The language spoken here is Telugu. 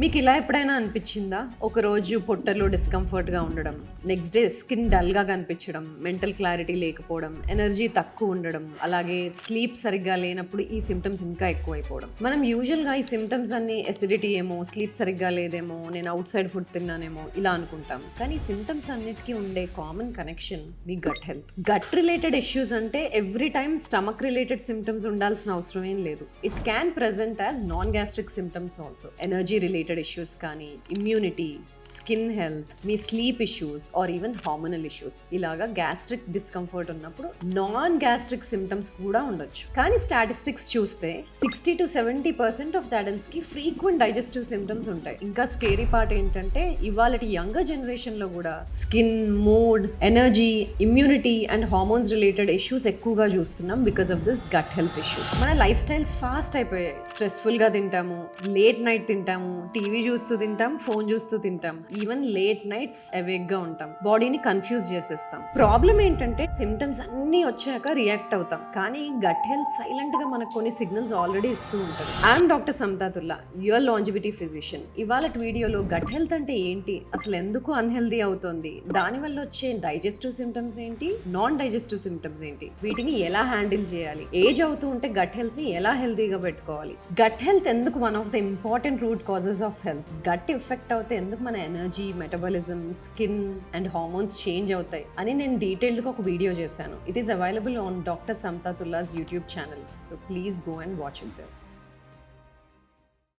మీకు ఇలా ఎప్పుడైనా అనిపించిందా? ఒక రోజు పొట్టలో డిస్కంఫర్ట్‌గా ఉండడం, నెక్స్ట్ డే స్కిన్ డల్‌గా కనిపించడం, మెంటల్ క్లారిటీ లేకపోవడం, ఎనర్జీ తక్కువ ఉండడం, అలాగే స్లీప్ సరిగ్గా లేనప్పుడు ఈ సింప్టమ్స్ ఇంకా ఎక్కువైపోవడం. మనం యూజువల్‌గా ఈ సింప్టమ్స్ అన్ని ఎసిడిటీ ఏమో, స్లీప్ సరిగ్గా లేదేమో, నేను ఔట్ సైడ్ ఫుడ్ తిన్నానేమో ఇలా అనుకుంటాం. కానీ ఈ సింప్టమ్స్ అన్నిటికీ ఉండే కామన్ కనెక్షన్ మీ gut health. Gut related issues అంటే every time stomach related symptoms ఉండాల్సిన అవసరం ఏం లేదు. It can present as non gastric symptoms also. Energy related issues కానీ, ఇమ్యూనిటీ, స్కిన్ హెల్త్, మీ sleep issues or even hormonal issues, ఇలాగా గ్యాస్ట్రిక్ డిస్కంఫర్ట్ ఉన్నప్పుడు నాన్ గ్యాస్ట్రిక్ సిమ్టమ్స్ కూడా ఉండొచ్చు. కానీ స్టాటిస్టిక్స్ చూస్తే 60-70% ఆఫ్ అడల్ట్స్ కి ఫ్రీక్వెంట్ డైజెస్టివ్ సిమ్టమ్స్ ఉంటాయి. ఇంకా స్కేరీ పార్ట్ ఏంటంటే ఇవాళ యంగర్ జనరేషన్ లో కూడా skin, mood, energy, immunity and hormones related issues ఎక్కువగా చూస్తున్నాం because of this gut health issue. మన లైఫ్ స్టైల్స్ ఫాస్ట్ అయిపోయాయి. స్ట్రెస్ఫుల్ గా తింటాము, లేట్ నైట్ తింటాము, టీవీ చూస్తూ తింటాం, ఫోన్ చూస్తూ తింటాం, ఈవెన్ లేట్ నైట్స్ అవేక్ గా ఉంటాం, బాడీని కన్ఫ్యూజ్ చేసేస్తాం. ప్రాబ్లం ఏంటంటే సిమ్టమ్స్ అన్ని వచ్చాక రియాక్ట్ అవుతాం, కానీ గట్ హెల్త్ సైలెంట్ గా మనకు కొన్ని సిగ్నల్స్ ఆల్రెడీ ఇస్తూ ఉంటుంది. I'm doctor Samatha Tulla, your longevity physician. ఇవాళ వీడియోలో గట్ హెల్త్ అంటే ఏంటి, అసలు ఎందుకు అన్హెల్దీ అవుతుంది, దానివల్ల వచ్చే డైజెస్టివ్ సిమ్టమ్స్ ఏంటి, నాన్ డైజెస్టివ్ సిమ్టమ్స్ ఏంటి, వీటిని ఎలా హ్యాండిల్ చేయాలి, ఏజ్ అవుతూ ఉంటే గట్ హెల్త్ ని ఎలా హెల్తీగా పెట్టుకోవాలి, గట్ హెల్త్ ఎందుకు one of the important root causes of health, gut effect అవుతే ఎందుకు మన energy, metabolism, skin and hormones change అవుతాయి అని నేను డీటెయిల్డ్గా ఒక వీడియో చేశాను. It is available on doctor Samatha Tulla's YouTube channel. So please go and watch it there.